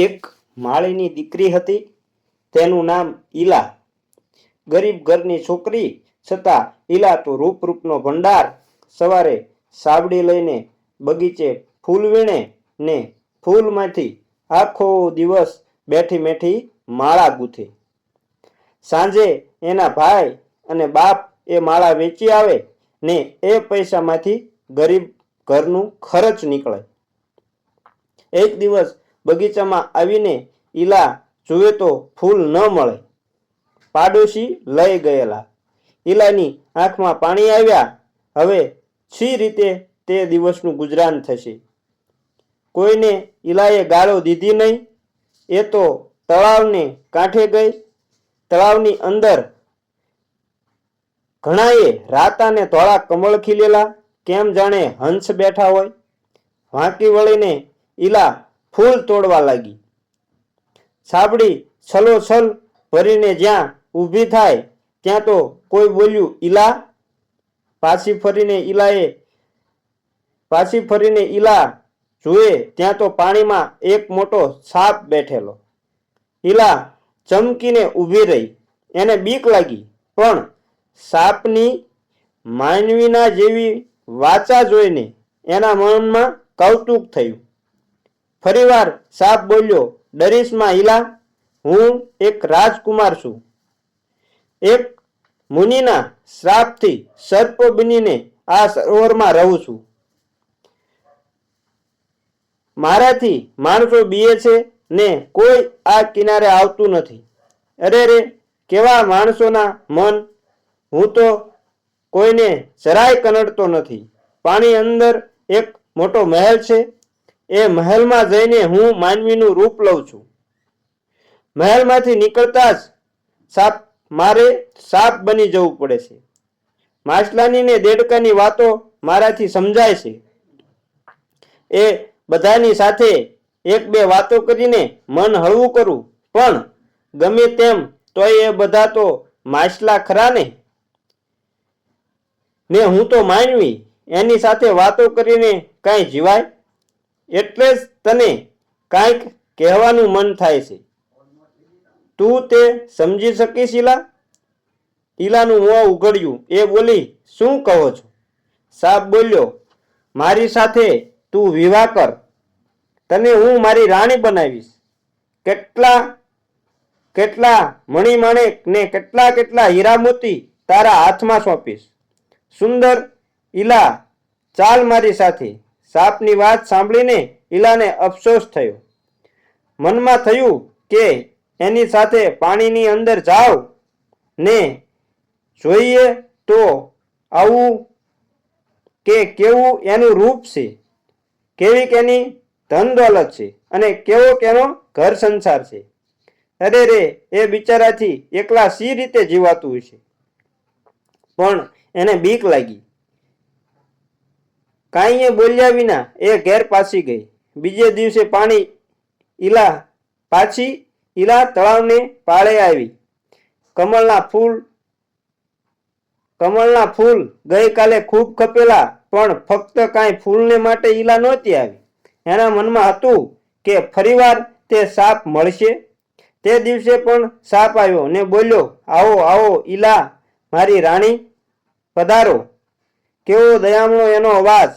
એક માળીની દીકરી હતી. તેનું નામ ઈલા. ગરીબ ઘરની છોકરી છતાં ઈલા તો રૂપનો ભંડાર. સવારે સાબડી લઈને બગીચે ફૂલ વીણે ને ફૂલમાંથી આખો દિવસ બેઠી બેઠી માળા ગૂંથે. સાંજે એના ભાઈ અને બાપ એ માળા વેચી આવે ને એ પૈસામાંથી ગરીબ ઘરનું ખર્ચ નીકળે. એક દિવસ બગીચામાં આવીને ઈલા જુએ તો ફૂલ ન મળે. પાડોશી લઈ ગયેલા. ઈલાની આંખમાં પાણી આવ્યા. હવે શી રીતે તે દિવસનું ગુજરાન થશે? કોઈને ઈલાએ ગાળો દીધી નહીં. એ તો તળાવને કાંઠે ગઈ. તળાવની અંદર ઘણાએ રાતા ને ધોળા કમળ ખીલેલા, કેમ જાણે હંસ બેઠા હોય. વાંકી વળીને ઈલા ફૂલ તોડવા લાગી. સાબડી છલોછલ ભરીને જ્યાં ઊભી થાય ત્યાં તો કોઈ બોલ્યું, ઈલા. પાછી ફરીને ઈલા જુએ ત્યાં તો પાણીમાં એક મોટો સાપ બેઠેલો. ઈલા ચમકીને ઊભી રહી. એને બીક લાગી, પણ સાપની માનવીના જેવી વાચા જોઈને એના મનમાં કૌતુક થયું. ફરીવાર સાપ બોલ્યો, ડરીશ માં ઈલા, હું એક રાજકુમાર છું. એક મુનિના શ્રાપથી સર્પ બનીને આ સરોવરમાં રહું છું. મારાથી માણસો બીએ છે ને કોઈ આ કિનારે આવતું નથી. અરે રે, કેવા માણસોના મન! હું તો કોઈને જરાય કનડતો નથી. પાણી અંદર એક મોટો મહેલ છે. એ મહેલમાં જઈને હું માનવીનું રૂપ લઉં છું. મહેલમાંથી નીકળતા જ મારે સાપ બની જવું પડે છે. માછલાની ને દેડકાની વાતો મારાથી સમજાય છે. એ બધાની સાથે એક બે વાતો કરીને મન હળવું કરું, પણ ગમે તેમ તોય એ બધા તો માછલા ખરા ને હું તો માનવી. એની સાથે વાતો કરીને કાંઈ જીવાય? એટલે જ તને કાંઈક કહેવાનું મન થાય છે. તું તે સમજી શકીશ ઈલા? ઈલાનું મોં ઉઘડ્યું. એ બોલી, શું કહો છો? સાપ બોલ્યો, મારી સાથે તું વિવાહ કર. તને હું મારી રાણી બનાવીશ. કેટલા મણીમાણેક ને કેટલા હીરા મોતી તારા હાથમાં સોંપીશ. સુંદર ઈલા, ચાલ મારી સાથે. સાપની વાત સાંભળીને ઈલાને અફસોસ થયો. મનમાં થયું કે એની સાથે પાણીની અંદર જાવ ને જોઈએ તો આવું કે કેવું એનું રૂપ છે, કેવી એની ધન દોલત છે અને કેવો એનો ઘર સંસાર છે. અરે રે, એ બિચારાથી એકલા સી રીતે જીવાતું હશે? પણ એને બીક લાગી. કાંઈ બોલ્યા વિના એ ઘેર પાછી ગઈ. બીજે દિવસે ઈલા તળાવને પાળે આવી. કમળના ફૂલ ગઈકાલે ખૂબ ખપેલા, પણ ફક્ત કાંઈ ફૂલને માટે ઈલા નહોતી આવી. એના મનમાં હતું કે ફરીવાર તે સાપ મળશે. તે દિવસે પણ સાપ આવ્યો ને બોલ્યો, આવો આવો ઈલા, મારી રાણી, પધારો. કેવો દયામણો એનો અવાજ!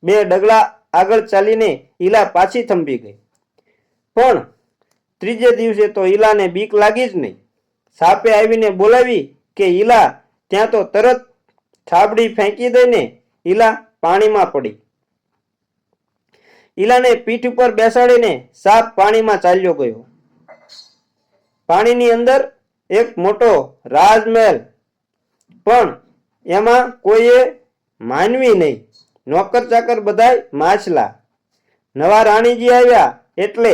બે ડગલા આગળ ચાલીને ઈલા પાછી થંભી ગઈ. પણ ત્રીજે દિવસે તો ઈલાને બીક લાગી જ નહીં. સાપે આવીને બોલાવી કે ઈલા, ત્યાં તો તરત છાબડી ફેંકી દઈને ઈલા પાણીમાં પડી. ઈલાને પીઠ ઉપર બેસાડીને સાપ પાણીમાં ચાલ્યો ગયો. પાણીની અંદર એક મોટો રાજમહેલ, પણ એમાં કોઈએ માનવી નહીં. નોકર ચાકર બધાય માછલા. નવા રાણીજી આવ્યા એટલે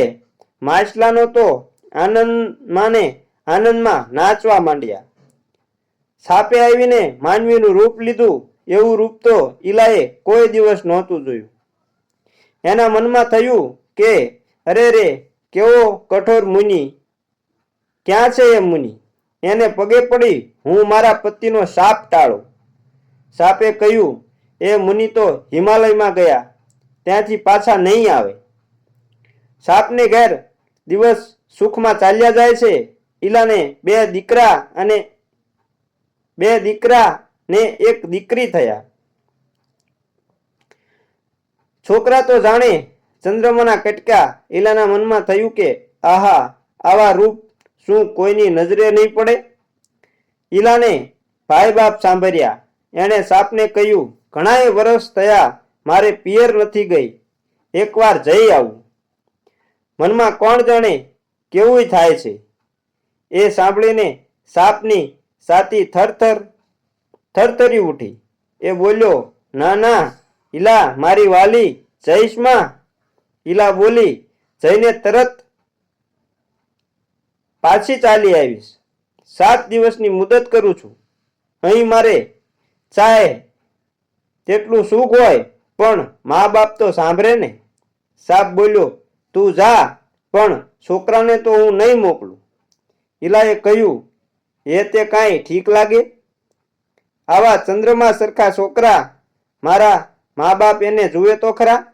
માછલાનો તો આનંદમાં નાચવા માંડ્યા. સાપે આવીને માનવીનું રૂપ લીધું. એવું રૂપ તો ઈલાએ કોઈ દિવસ નહોતું જોયું. એના મનમાં થયું કે અરે રે, કેવો કઠોર મુનિ! ક્યાં છે એ મુનિ? એને પગે પડી હું મારા પતિનો શાપ ટાળું. સાપે કહ્યું, એ મુનિ તો હિમાલયમાં ગયા, ત્યાંથી પાછા નહીં આવે. સાપને ઘેર દિવસ સુખમાં ચાલ્યા જાય છે. ઈલાને બે દીકરા ને એક દીકરી થયા. છોકરા તો જાણે ચંદ્રમાના કટકા. ઈલાના મનમાં થયું કે આહા, આવા રૂપ શું કોઈની નજરે નહીં પડે? ઈલાને ભાઈ બાપ સાંભળ્યા. એણે સાપને કહ્યું, ઘણાય વર્ષ થયા મારે પિયર નથી ગઈ, એકવાર જઈ આવું. મનમાં કોણ જાણે કેવું થાય છે. એ સાંભળીને સાપની છાતી થરથરી ઉઠી. એ બોલ્યો, ના ના ઈલા મારી વાલી, જઈશ માં. ઈલા બોલી, જઈને તરત પાછી ચાલી આવીશ. 7 દિવસની મુદત કરું છું. અહીં મારે ચાહે તેટલું સુખ હોય, પણ મા બાપ તો સાંભળે ને. સાપ બોલ્યો, તું જા, પણ છોકરાને તો હું નહીં મોકલું. ઈલાએ કહ્યું, એ તે કાંઈ ઠીક લાગે? આવા ચંદ્રમા સરખા છોકરા મારા મા બાપ એને જુએ તો ખરા.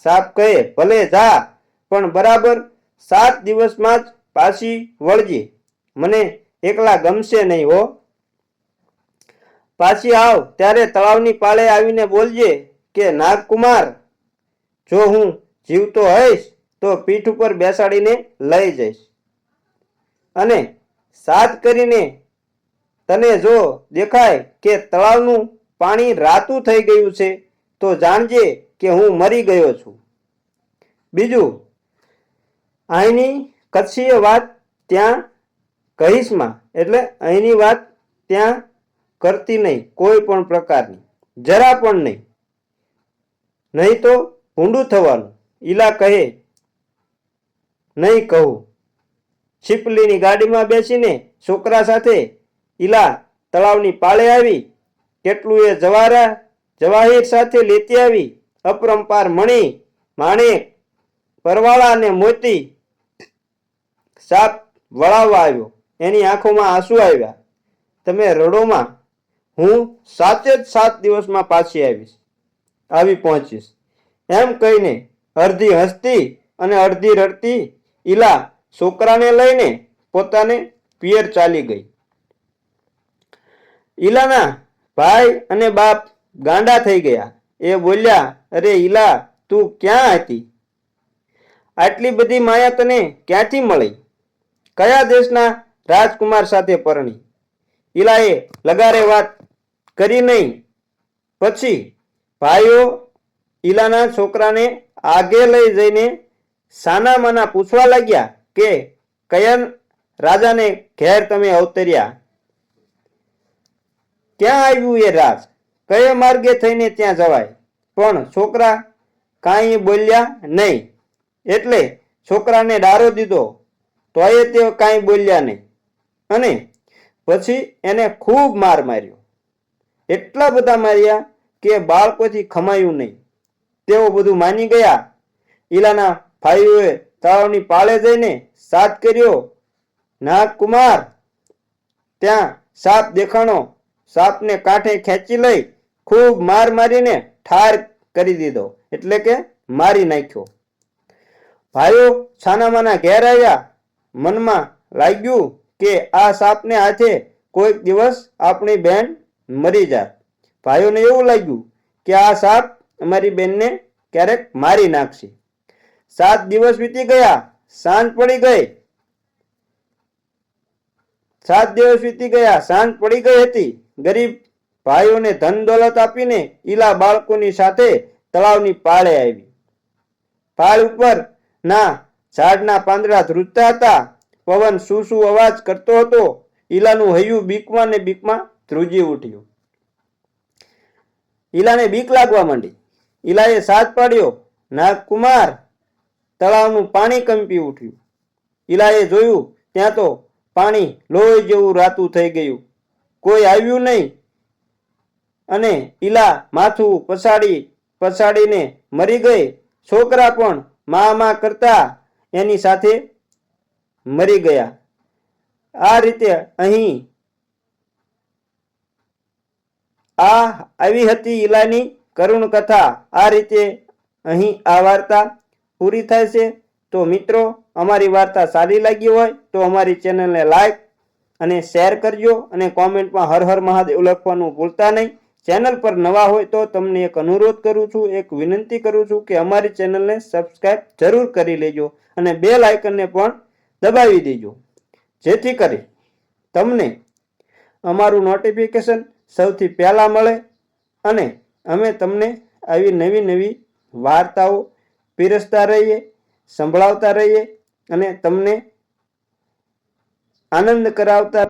સાપ કહે, ભલે જા, પણ બરાબર 7 દિવસમાં જ પાછી વળજે. મને એકલા ગમશે નહીં હો. પાછી આવ ત્યારે તળાવની પાળે આવીને બોલજે કે નાગકુમાર, જો હું જીવતો હઈશ તો પીઠ ઉપર બેસાડીને લઈ જઈશ. અને સાત કરીને તને જો દેખાય કે તળાવનું પાણી રાતું થઈ ગયું છે તો જાણજે કે હું મરી ગયો છું. બીજું, અહીંની કચ્છીય વાત ત્યાં કહીશમાં, એટલે અહીંની વાત ત્યાં કરતી નહીં, કોઈ પણ પ્રકારની, જરા પણ નહીં, નહીં તો ભૂંડું થવાનું. ઈલા કહે, નહીં કહું. છીપલીની ગાડીમાં બેસીને છોકરા સાથે ઈલા તળાવની પાળે આવી. કેટલું એ જવાહીર સાથે લેતી આવી. અપરંપાર મણી, માણેક, પરવાળા અને મોતી. સાપ વળાવવા આવ્યો. એની આંખોમાં આંસુ આવ્યા. તમે રડોમાં, હું 7 દિવસમાં પાછી આવી પહોંચીશ. એમ કહીને અડધી હસતી અને અડધી રડતી ઈલા છોકરાને લઈને પોતાને પિયર ચાલી ગઈ. ઈલાના ભાઈ અને બાપ ગાંડા થઈ ગયા. એ બોલ્યા, અરે ઈલા, તું ક્યાં હતી? આટલી બધી માયા તને ક્યાંથી મળી? કયા દેશના રાજકુમાર સાથે પરણી? ઈલાએ લગારે વાત કરી નહીં. પછી ભાઈઓ ઈલાના છોકરાને આગે લઈ જઈને સાના માના પૂછવા લાગ્યા કે કયા રાજાને ઘેર તમે અવતર્યા? ક્યાં આવ્યું એ રાજ? કયા માર્ગે થઈને ત્યાં જવાય? પણ છોકરા કાંઈ બોલ્યા નહીં. એટલે છોકરાને ડારો દીધો, તોય તે કાંઈ બોલ્યા નહીં. અને પછી એને ખૂબ માર માર્યો. એટલા બધા માર્યા કે બાળકોથી ખમાયું નહીં. તેઓ બધું માની ગયા. ઈલાના ભાઈઓએ તળાવની પાળે જઈને સાત કર્યો. નાગકુમાર, ત્યાં સાપ દેખાણો. સાપને કાંઠે ખેંચી લઈ ખૂબ માર મારીને ઠાર કરી દીધો, એટલે કે મારી નાખ્યો. ભાઈઓ છાનામાના ઘેર આવ્યા. મનમાં લાગ્યું કે આ સાપને હાથે કોઈક દિવસ આપણી બેન મરી જાય. ભાઈઓને એવું લાગ્યું કે આ સાપ અમારી બેનને ક્યારેક મારી નાખશે. 7 દિવસ વીતી ગયા. સાંજ પડી ગઈ. 7 દિવસ વીતી ગયા. સાંજ પડી ગઈ હતી. ગરીબ ભાઈઓને ધન દોલત આપીને ઈલા બાળકોની સાથે તળાવની પાળે આવી. પાળ ઉપર ના ઝાડના પાંદડા ધ્રુજતા હતા. પવન શું અવાજ કરતો હતો. ઈલાનું હૈયું બીકમાં ને બીકમાં ધ્રુજી ઉઠ્યું. ઈલાને બીક લાગવા માંડી. ઈલાએ સાથ પાડ્યો, નાગકુમાર. તળાવનું પાણી કંપી ઉઠ્યું. ઈલાએ જોયું ત્યાં તો પાણી લોહી જેવું રાતું થઈ ગયું. કોઈ આવ્યું નહીં. અને ઈલા માથું પછાડીને મરી ગઈ. છોકરા પણ મા કરતા એની સાથે મરી ગયા. આ રીતે અહીં આવી હતી ઈલાની કરુણ કથા. આ રીતે અહીં આ વાર્તા પૂરી થાય છે. તો મિત્રો, અમારી વાર્તા સારી લાગી હોય તો અમારી ચેનલને લાઈક અને શેર કરજો અને કોમેન્ટમાં હર હર મહાદેવ લખવાનું ભૂલતા નહીં. ચેનલ પર નવા હોય તો તમને એક અનુરોધ કરું છું, એક વિનંતી કરું છું કે અમારી ચેનલને સબસ્ક્રાઇબ જરૂર કરી લેજો અને બેલ આઇકનને પણ દબાવી દેજો, જેથી કરી તમને અમારું નોટિફિકેશન સૌથી પહેલા મળે અને અમે તમને આવી નવી નવી વાર્તાઓ પીરસતા રહીએ, સંભળાવતા રહીએ અને તમને આનંદ કરાવતા